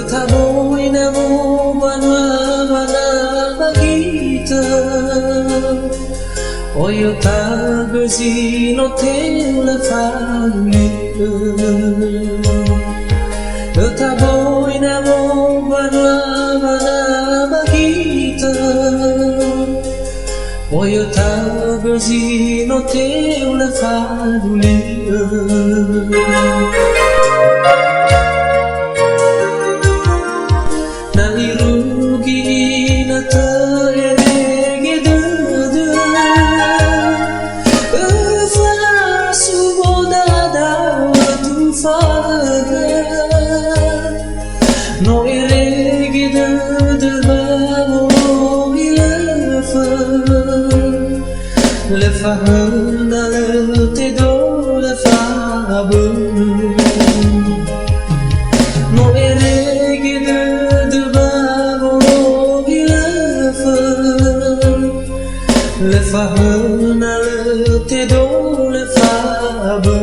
Tetaboy na mo banana bagita Oyo tagazi no te la famille Tetaboy na mo banana bagita Oyo tagazi no te la famille No iregi de babo le fa na le te do le fa bu No iregi de babo le fa na le te do le fa bu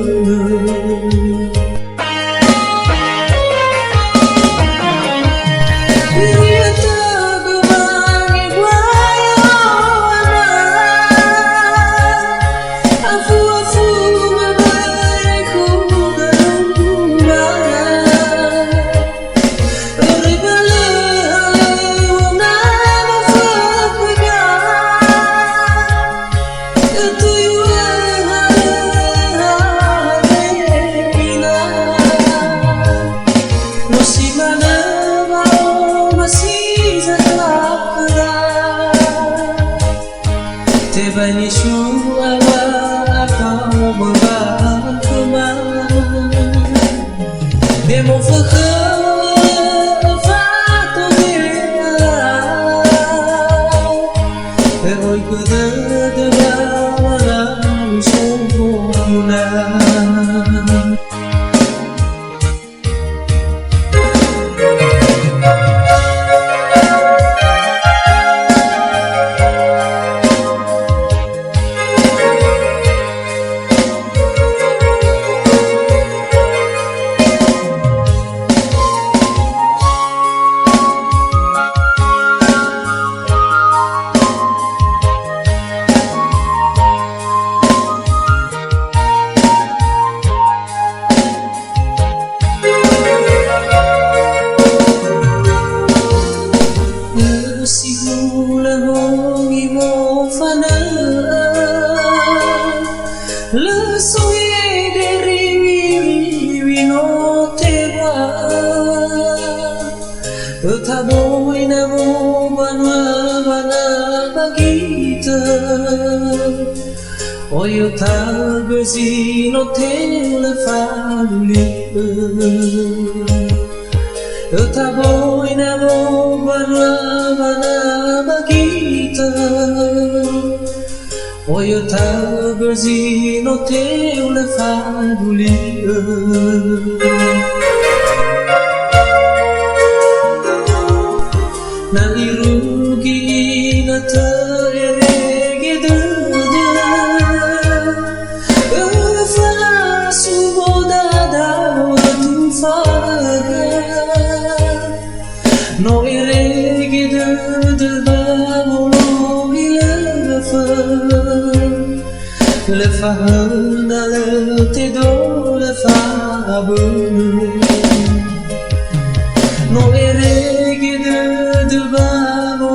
Te bani shua wa fa mo ba kuma De mo fa to de Te hoy ku de ba la shuna Le soleil des rivi no te va Tetaboy na mo banana bagita Oyo tagazi no te le famille Tetaboy na mo banana bagita Oyo tagazi no te le famille Na irugi na te eregi Fa suboda da tu faga No eregi de babo Le fa na le te do le fa bu No eregi de babo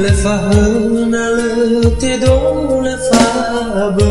Le fa na le te do le fa bu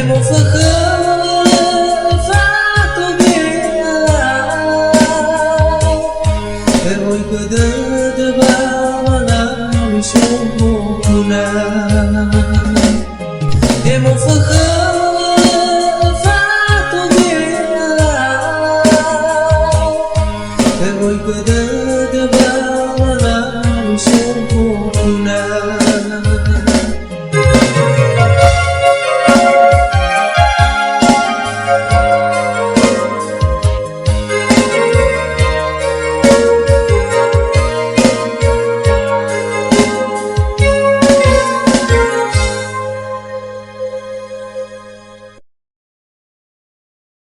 một phút khơi phát tôi biết về ôi cơ đỡ bao năm xuống na về một phút khơi phát tôi biết về ôi cơ đỡ bao năm xuống na